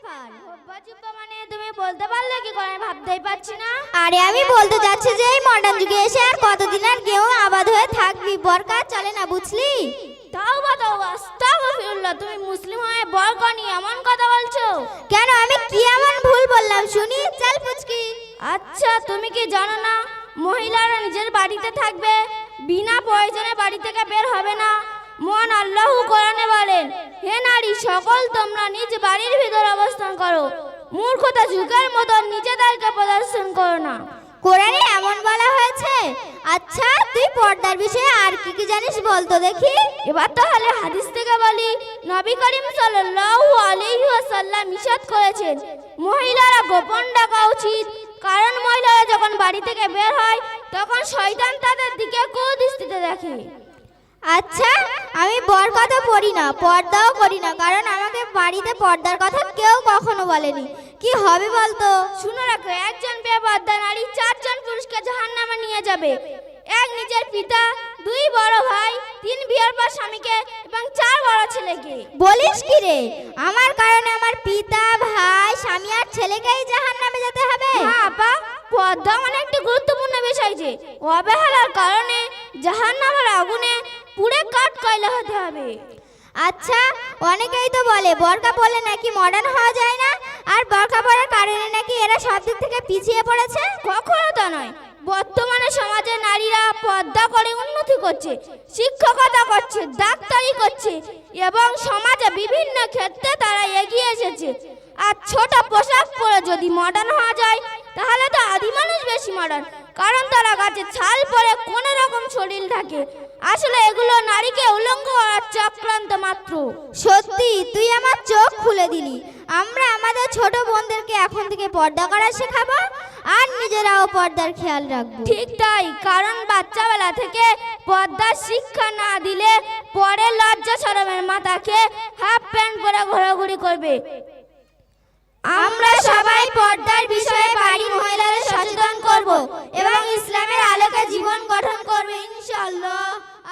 ব্যাপার? মানে তুমি বলতে পারলে কি করে? ভাবতেই পারছি না। আরে আমি বলতে যাচ্ছি যে এই মডার্ন যুগে এসে আর কতদিন আর গেঁয়ো আবাদ হয়ে থাকবি? বরকা চলে না, বুঝলি? তাওবা তাওবা, আস্তাগফিরুল্লাহ। তুমি মুসলিম হয়ে বরকা নিয়ে এমন কথা বলছো কেন? আমি কি এমন ভুল বললাম শুনি? চল পুচকি। আচ্ছা, তুমি কি জানো না মহিলারা নিজের বাড়িতে থাকবে, বিনা প্রয়োজনে বাড়ি থেকে বের হবে না? মহান আল্লাহ কোরআনে বলেন, হে নারী সকল, তোমরা নিজ বাড়ির ভিতর অবস্থান করো, মূর্খতা যুগের মতো নিজেদেরকে প্রদর্শন করো না। কোরআনে এমন বলা হয়েছে? আচ্ছা, তুই পর্দার বিষয়ে আর কি কি জানিস বলতো দেখি। এবার তাহলে হাদিস থেকে বলি, নবী করিম সাল্লাল্লাহু আলাইহি ওয়াসাল্লাম ইরশাদ করেছেন, মহিলারা গোপন রাখা উচিত, কারণ মহিলারা যখন বাড়ি থেকে বের হয় তখন শয়তান তাদের দিকে কুদৃষ্টিতে দেখে। আচ্ছা, আমি বরকা তো পড়ি না, পর্দাও করি না, কারণ আমাকে বাড়িতে পর্দার কথা কেউ কখনো বলেনি। কি হবে বলতো? শুনে রাখো, একজন বেপর্দা নারী 4 জন পুরুষকে জাহান্নামে নিয়ে যাবে। 1 নিজের পিতা, 2 বড় ভাই, 3 বিয়ের পর স্বামীকে এবং 4 বড় ছেলেকে। বলিস কি রে? আমার কারণে আমার পিতা, ভাই, স্বামী আর ছেলেকেই জাহান্নামে যেতে হবে? হ্যাঁ আপা, পর্দা মানে একটি গুরুত্বপূর্ণ বিষয় যে অবহেলার কারণে জাহান্নামের আগুনে পুড়ে কাঠ কয়লা হতে হবে। আচ্ছা, অনেকেই তো বলে বরকা পরলে নাকি মডার্ন হওয়া যায় না, আর বরকা পরার কারণে নাকি এরা সব দিক থেকে পিছিয়ে পড়েছে। কখনো তা নয়। বর্তমানে সমাজে নারীরা পর্দা করে উন্নতি করছে, শিক্ষকতা করছে, ডাক্তারি করছে এবং সমাজে বিভিন্ন ক্ষেত্রে তারা এগিয়ে এসেছে। আর ছোট পোশাক পরে যদি মডার্ন হওয়া যায় তাহলে তো আদি মানুষ বেশি মডার্ন, কারণ তারা গাছে ছাল পরে কোন রকম শরীর থাকে। আসলে এগুলো নারীকে উলঙ্গ করার চক্রান্ত মাত্র। সত্যি, তুই আমার চোখ খুলে দিলি। আমরা আমাদের ছোট বোনদেরকে এখন থেকে পর্দা করা শেখাবো, আর নিজেরাও পর্দার খেয়াল রাখবো। ঠিক তাই, কারণ বাচ্চাবেলা থেকে পর্দার শিক্ষা না দিলে পরে লজ্জা শরমের মাথাকে হাফ প্যান্ট পরে ঘোরাঘুরি করবে। আমরা সবাই পর্দার বিষয়ে বাড়ি মহিলাদের সচেতন করব এবং ইসলামের আলোকে জীবন গঠন করব ইনশাআল্লাহ।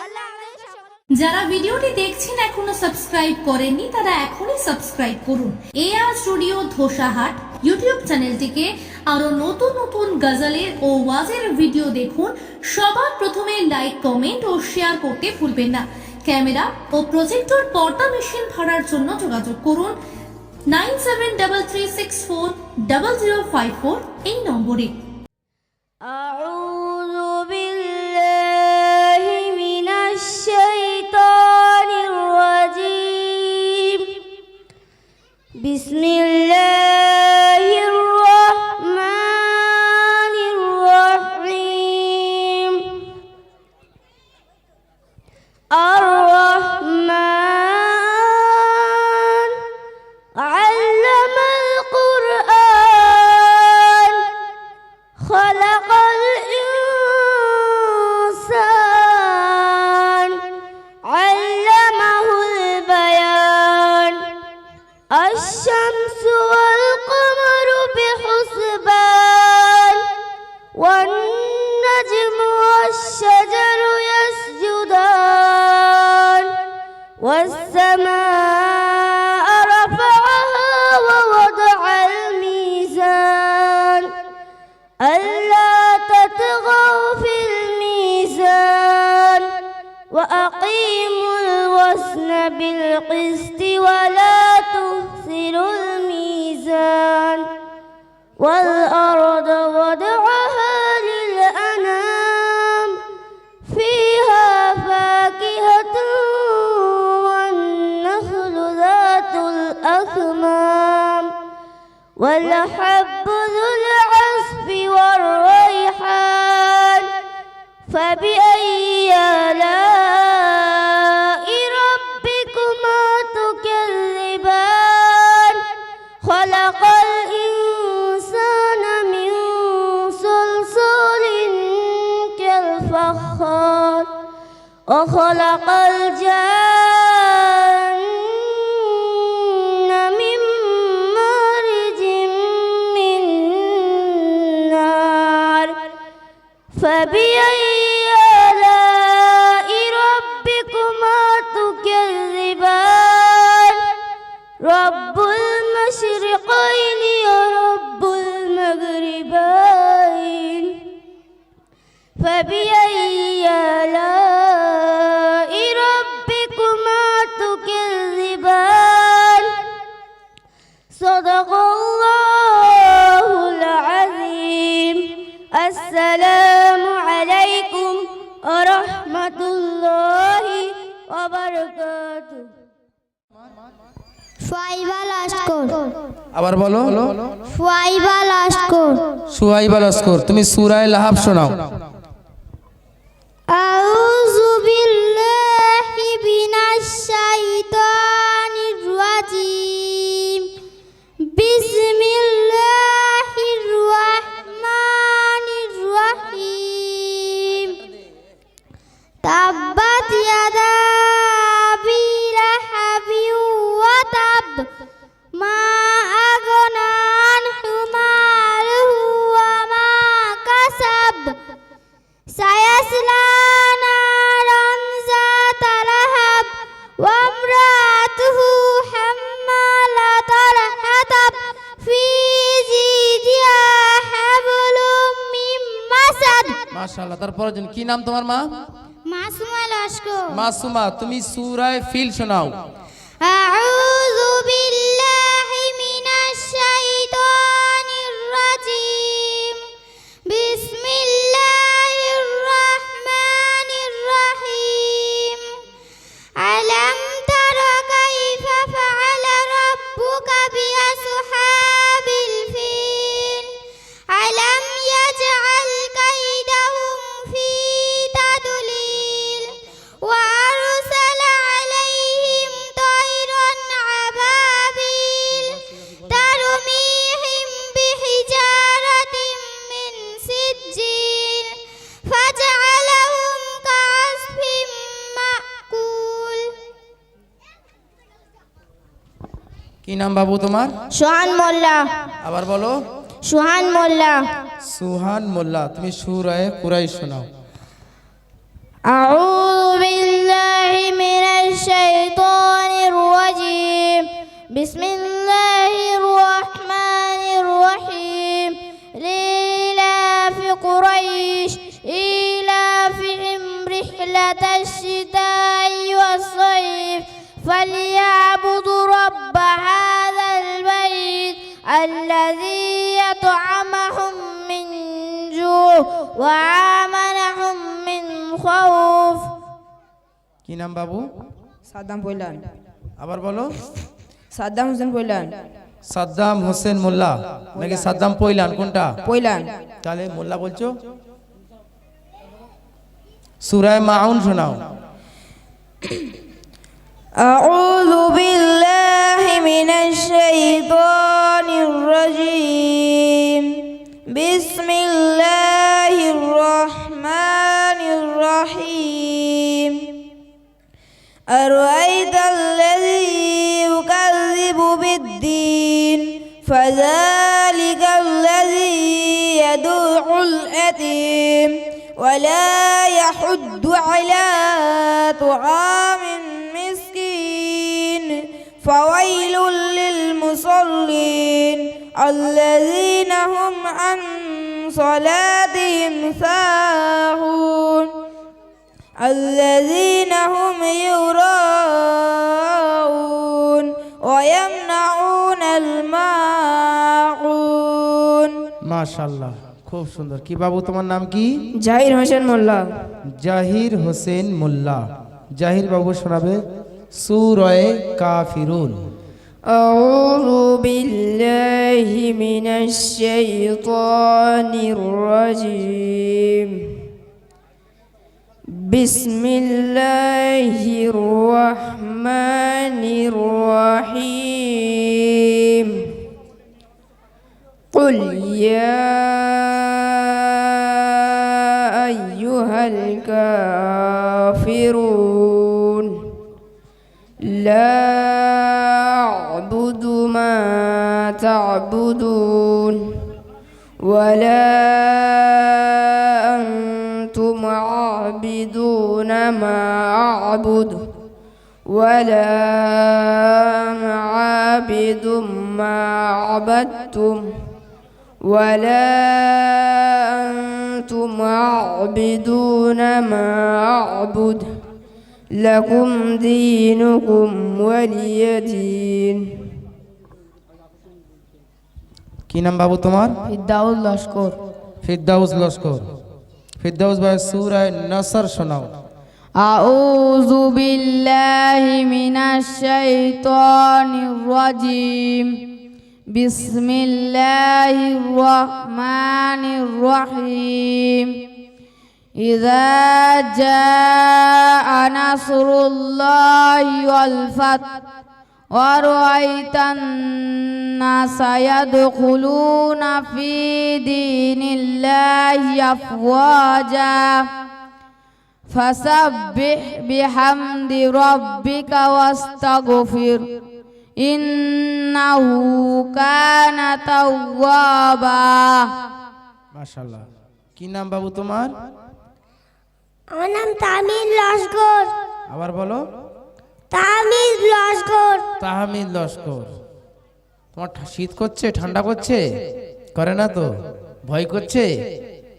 আল্লাহ আমাদের সকলকে। যারা ভিডিওটি দেখছেন এখনো সাবস্ক্রাইব করেননি তারা এখনই সাবস্ক্রাইব করুন। এআর স্টুডিও ধোসাহাট ইউটিউব চ্যানেলটিকে আরো নতুন নতুন গজলের ও ওয়াজের ভিডিও দেখুন। সবার প্রথমে লাইক, কমেন্ট ও শেয়ার করতে ভুলবেন না। ক্যামেরা ও প্রজেক্টর পর্দা মেশিন ভাড়ার জন্য যোগাযোগ করুন 9733640054 এই নম্বরে। আউযু বিল্লাহি মিনাশ শাইতানির রাজীম। বিসমিল্লাহির রাহমানির রাহিম। আর-রাহমান আল্লামাল কুরআন খালাকাল ইনসান আল্লামাহুল বায়ান। আশ-শামসু ওয়াল কমারু বিহুসবান ওয়ান নাজমু ওয়াশ-শাজারু ইয়াসজুদান ওয়াস-সামাআ রাফা'আহা ওয়া ওয়াদা'আল মিজান আল্লা তাতগাউ ফিল মিজান ওয়া আকিমুল ওয়াজনা বিল কিসতি ওয়া লা তুখসিরুল মিজান ওয়াল আরদা ওয়াদa'আহা লিল আনাম ফিহা ফাকিহাতুন ওয়ান নাখলু যাতুল আকমাম ওয়াল হাব্বু যুল আসফি ওয়ার রাইহান ফাবিআইয়ি আলা'i রাব্বিকুমা তুকাল্লিবান খালাকাল ইনসানা মিন সালসালিন কাল ফাখখার ওয়া খালাকাল জান্না মিন মারজিম মিন নার ফাবিআইয়ি আলা'i রাব্বিকুমা তুকাল্লিবান রব্বুল মাশরিক المشرقين ورب المغربين فبأي آلاء ربكما تكذبان صدق الله العظيم السلام عليكم ورحمة الله وبركاته সোয়াইবা লস্কর আবার বলো। সোয়াইবা লস্কর সুহাইবা লস্কর, তুমি সূরা লাহাব শোনাও। আউযু বিল্লাহি মিনাশ শাইতানির রাজিম বিসমিল্লাহির রাহমানির রাহিম তাব্বাত ইয়াদা আবি লাহাবিন ওয়া তাব মা আগনা আনহু মালুহু ওয়া মা কাসাব সায়াসলা নারান যাতা লাহাব ওয়া ইমরাতুহু হাম্মালাতাল হাতাব ফি জিদিহা হাবলুম মিন মাসাদ। মাশাআল্লাহ। তারপরে জন কি নাম তোমার মা? মাসুমা লস্কর। মাসুমা, তুমি সূরা ফিল শোনাও। আউযু বিল্লাহি মিনাশ শাইতানির রাজিম বিসমিল্লাহির রাহমানির রাহিম আলাম তারা কাইফা ফাআলা রাব্বুকা বিআসহাবিল ফিল আলাম ইয়াজআল কাইদাহুম ফি তাদলিল ওয়া আরসালা আলাইহিম তায়রান আবাবিল তারমিহিম বিহিজারাতিন মিন সিজ্জিল ফাজআলাহুম কাআসফিন মাকুল। কি নাম বাবু তোমার? সোহান মোল্লা। আবার বলো। সোহান মোল্লা। সুহান মোল্লা, তুমি সূরা কুরাইশ শোনাও। أعوذ بالله من الشيطان الرجيم بسم الله الرحمن الرحيم لإيلاف قريش إيلافهم رحلة الشتاء والصيف فليعبدوا رب هذا البيت الذي يطعمهم من جوع وآمنهم من خوف। কি নাম বাবু? সাদ্দাম পৈলান। আবার বলো। সাদ্দাম হোসেন পৈলান। সাদ্দাম হোসেন মোল্লা নাকি সাদ্দাম পৈলান, কোনটা? পৈলান। তাহলে মোল্লা বলছো। সূরা মাউন শোনাও। أعوذ بالله من الشيطان الرجيم بسم الله الرحمن الرحيم أرأيت الذي يكذب بالدين فذلك الذي يدع اليتيم ولا يحض على طعام المسكين فويل للمصلين الذين هم عن صلاتهم ساهون الذين هم يراءون ويمنعون الماعون। মাশাআল্লাহ, খুব সুন্দর। কি বাবু তোমার নাম কি? জাহির হোসেন মোল্লা। জাহির হোসেন মোল্লা। জাহির বাবু শোনাবে সূরা কাফিরুন। أعوذ بالله من الشيطان الرجيم بسم الله الرحمن الرحيم قل يا أيها الكافرون لا أعبد ما تعبدون ولا أنتم عابدون ما أعبد ولا أنا عابد ما عبدتم ولا أنتم عابدون ما أعبد لكم دينكم ولي دين কি নাম বাবু তোমার? ফিরদাউস লস্কর ফিরদাউস লস্কর। ফিরদাউস ভাই সূরা নসর শোনাও। أعوذ بالله من الشيطان الرجيم بسم الله الرحمن الرحيم إذا جاء نصر الله والفتح ورأيت الناس يدخلون في دين الله أفواجا فسبح بحمد ربك واستغفر إنه كان توابا মাশাআল্লাহ। কি নাম বাবু তোমার? আমার নাম তামিল লস্কর। আবার বলো। তামিল লস্কর। তাহমিদ লস্কর। তোমার শীত করছে, ঠান্ডা করছে? করে না তো? ভয় করছে?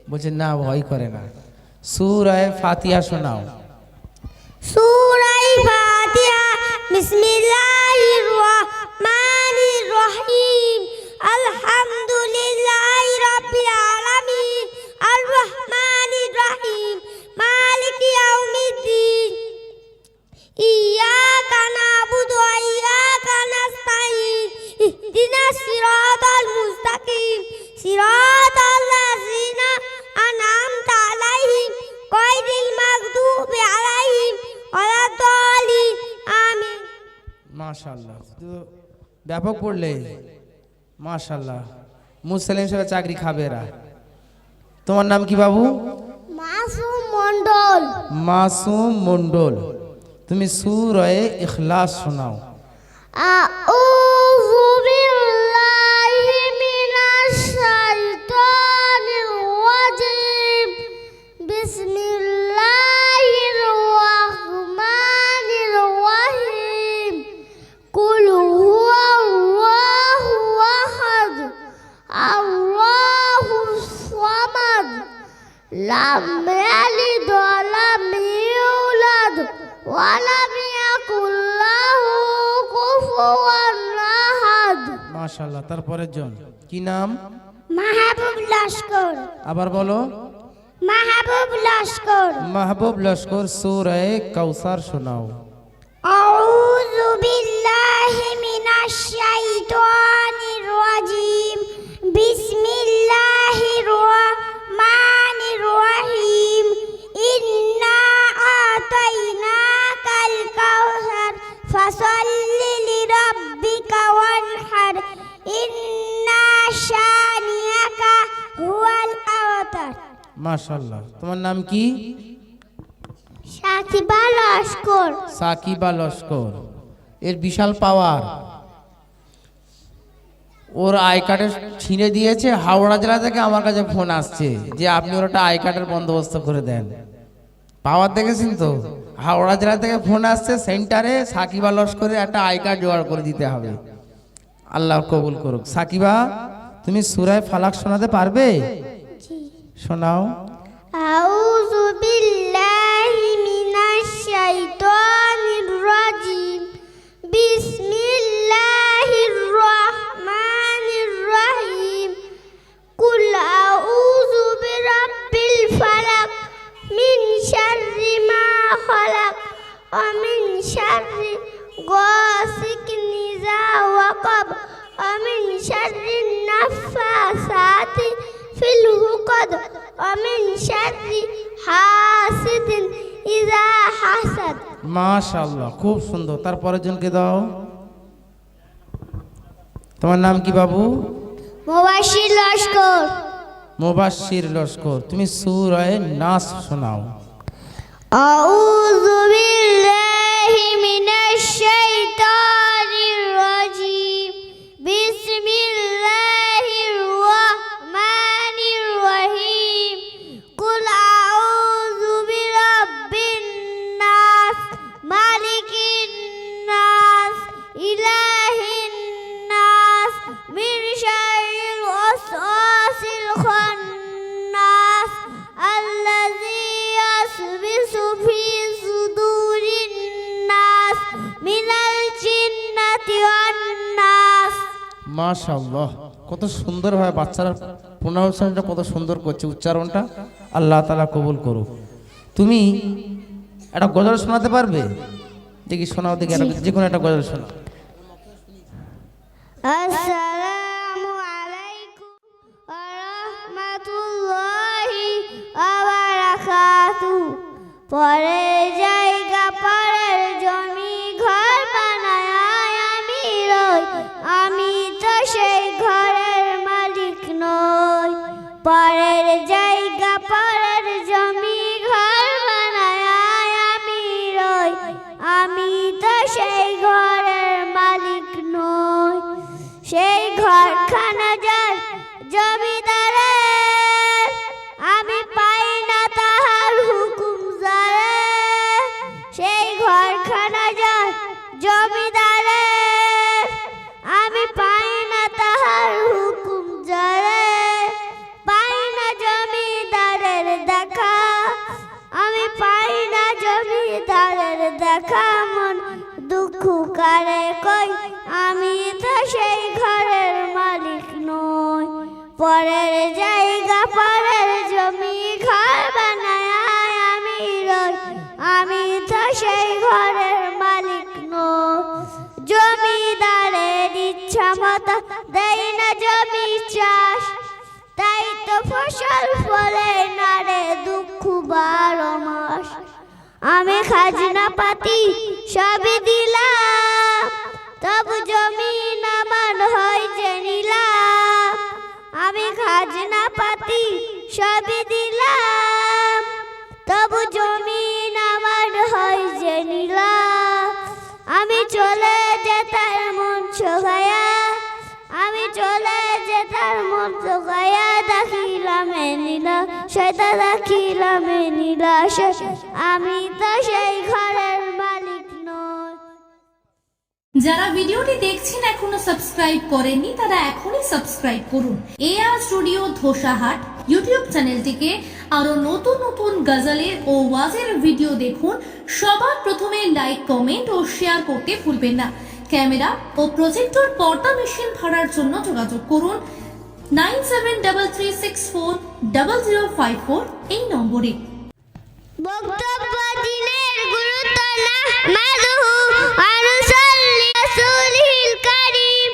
বলছে না, ভয় করে না। সূরা ফাতিহা শোনাও। সূরা ফাতিহা। বিসমিল্লাহির রহমানির রহিম। আলহামদুলিল্লাহি রাব্বিল আলামিন। আর রহমানির রহিম। মালিকি ইয়াউমিদ্দিন। ইয়াকা না'বুদু ওয়া ইয়াকা নাস্তাঈন। ইহদিনাস সিরাতাল মুস্তাকিম। সিরাতাল লাযিনা আন'আমতা আলাইহিম গায়রিল মাগদুবি আলাইহিম ওয়ালাদ-দাল্লিন। আমিন। মাশাআল্লাহ, তো ব্যাপক পড়লে। মাশাআল্লাহ, মুসলিম হিসেবে চাকরি খাবে এরা। তোমার নাম কি বাবু? মাসুম মন্ডল। মাসুম মন্ডল। তুমি সূরা ইখলাস শোনাও। আউযু বিল্লাহি মিনাশ শাইতানির রাজিম। বিসমিল্লাহির রহমানির রহিম। কুল হুয়াল্লাহু আহাদ আল্লাহুস সামাদ লাম ইয়ালিদ ওয়া লাম ইউলাদ ওয়া লাম ইয়াকুল লাহু কুফুওয়ান আহাদ। মাশাআল্লাহ। তারপরের জন কি নাম? মাহবুব লস্কর। আবার বলো। মাহবুব লস্কর। মাহবুব লস্কর সূরা কাউসার শোনাও। আউযু বিল্লাহি মিনাশ শাইতানির রাজিম। বিসমিল্লাহির রহমানির রহিম। ইন্না আতাইনাকাল কাউসার ফাসাল্লি লিরাব্বিকা ওয়ানহার। ইন্না শানিয়াকা হুয়াল আবতার। মাশাআল্লাহ। তোমার নাম কি? সাকিবা লস্কর। সাকিবা লস্কর। এর বিশাল পাওয়ার। ওর আই কার্ডে ছিঁড়ে দিয়েছে। হাওড়া জেলা থেকে আমার কাছে ফোন আসছে যে আপনি ওর একটা আই কার্ডের বন্দোবস্ত করে দেন। পাওয়ার দেখেছেন তো? হাওড়া জেলা থেকে ফোন আসছে, সেন্টারে সাকিবা লস্করের একটা আই কার্ড জোগাড় করে দিতে হবে। আল্লাহ কবুল করুক। সাকিবা, তুমি সূরা ফালাক শোনাতে পারবে? শোনাও। আউযু বিল্লাহি মিনাশ শাইতানির রাজিম। বিসমিল্লাহির রহমানির রহিম। কুল আউযু বিরাব্বিল ফালাক মিন শাররি মা খালাক ওয়া মিন শাররি গাসিকিন ইযা ওয়াকাব ওয়া মিন শাররি নাফাসাতি ফিল উকাদ ওয়া মিন শাররি হাসিদিন ইযা হাসাদ। মাশাআল্লাহ, খুব সুন্দর। তারপরের জনকে দাও। তোমার নাম কি বাবু? মুবাশশির লস্কর। মুবাশশির লস্কর। তুমি সূরা নাস শোনাও। আউযু বিল্লাহি মিনাশ শাইতানির রাজিম। বিসমিল্লাহির রহমানির রহিম। কুল আউযু বিরাব্বিন নাস মালিকিন নাস ইলাহিন নাস মাশাআল্লাহ, কত সুন্দরভাবে বাচ্চারা প্রোনাউন্সিয়েশনটা কত সুন্দর করছে, উচ্চারণটা। আল্লাহ তাআলা কবুল করুক। তুমি একটা গজল শোনাতে পারবে? দেখি শোনাও, দেখি যে কোনো একটা গজল শোনাও। আসসালামু আলাইকুম ওয়া রাহমাতুল্লাহি ওয়া বারাকাতুহু। পরের জায়গা পরের জমি ঘর বানায় আমি রই, আমি তো সেই ঘরের মালিক নই। পরের জায়গা পরের জমি ঘর বানায় আমি রই, আমি তো সেই ঘরের মালিক নই। সেই ঘরখানা যার জমিদারের, আমি পাই না তাহার হুকুম জারে। সেই ঘরখানা যার জমিদারের, আমি পাই না তাহার হুকুম জারে। পাই না জমিদারের দেখা, আমি পাই না জমিদারের দেখা। মন দুঃখ কারে কই, আমি তো সেই ঘরের মালিক নই। পরের জায়গা পরের জমি ঘর বানায় আমি রই, আমি তো সেই ঘরের মালিক নই। জমিদারের ইচ্ছা মতো দেয় না জমি চাষ, তাই তো ফসল ফলে না রে দুঃখ 12 মাস। আমি খাজনা পাতি সবই দিলাম, তবু জমিন আমার হয় যে নিলাম। আমি খাজনা পাতি সবই দিলাম, তবু জমিন আমার হয় যে নিলাম। আমি চলে যেতার মন ছোগায়া, আমি চলে যেতার মন ছোগায়া। দেখিলাম নীলা সেটা, দেখিলাম নীলা সে, আমি তো সেই ঘরের মালিক নই। যারা ভিডিওটি দেখছেন এখনো সাবস্ক্রাইব করেননি তারা এখনই সাবস্ক্রাইব করুন। এআর স্টুডিও ধোসাহাট ইউটিউব চ্যানেলটিকে আরো নতুন নতুন গজলের ও ওয়াজের ভিডিও দেখুন। সবার প্রথমে লাইক, কমেন্ট ও শেয়ার করতে ভুলবেন না। ক্যামেরা ও প্রজেক্টর পর্দা মেশিন ভাড়ার জন্য যোগাযোগ করুন 9733640054 এই নম্বরে। বক্তব্য দিনের গুরুত্ব না মাদহু আনুসাল্লি রাসূলিল কারীম।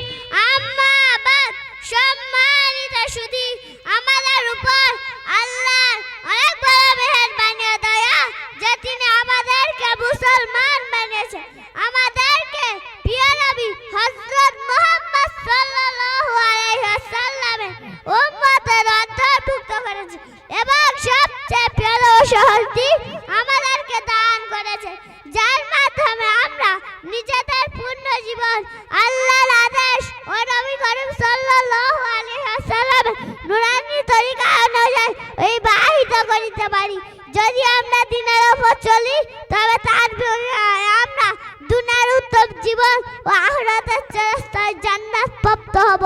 আম্মা বাদ, সম্মানিত সুধী, আমাদের উপর আল্লাহর অনেক বড় মেহেরবানি ও দয়া যে তিনি আমাদেরকে মুসলমান বানিয়েছেন। আমাদেরকে প্রিয় নবী হযরত মুহাম্মদ সাল্লাল্লাহু আলাইহি ওয়াসাল্লামের উম্মতের অন্তর্ভুক্ত করেছেন এবং সবচেয়ে প্রিয় শহরটি আমাদেরকে দান করেছে, যার মাধ্যমে আমরা নিজেদের পূর্ণ জীবন আল্লাহর আদেশ ও নবী করিম সাল্লাল্লাহু আলাইহি ওয়াসাল্লামের নুরানি তরিকা অনুযায়ী বিবাহিত করিতে পারি। যদি আমরা দিনের উপর চলি তবে তার বিনিময়ে আমরা দুনিয়ার উত্তম জীবন ও আখিরাতের চিরস্থায়ী জান্নাত প্রাপ্ত হব।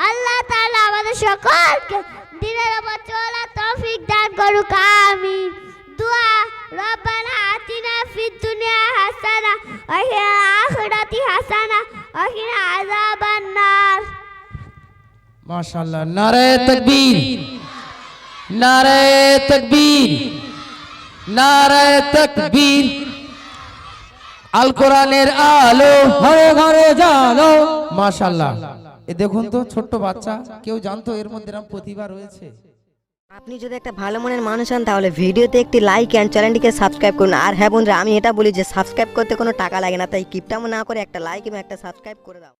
আল্লাহ তাআলা আমাদের সকলকে দিনের উপর চলার তৌফিক দান করুক, আমিন। দুয়া, রব্বানা আতিনা ফিদ দুনিয়া হাসানা ওয়া ফিল আখিরাতি হাসানা ওয়া কিনা আযাবান নার। মাশাআল্লাহ, নারে তাকবীর, নারে তাকবীর, নারে তাকবীর। আল কোরআনের আলো ঘরে ঘরে জ্বালো। মাশাআল্লাহ, এ দেখুন তো ছোট্ট বাচ্চা, কেউ জানতো এর মধ্যে এরকম প্রতিভা রয়েছে? আপনি যদি একটা ভালো মনের মানুষ হন তাহলে ভিডিওতে একটি লাইক এন্ড চ্যানেলটিকে সাবস্ক্রাইব করুন। আর হ্যাঁ বন্ধুরা, আমি এটা বলি যে সাবস্ক্রাইব করতে কোনো টাকা লাগে না, তাই কিপটামো না করে একটা লাইক এবং একটা সাবস্ক্রাইব করে দাও।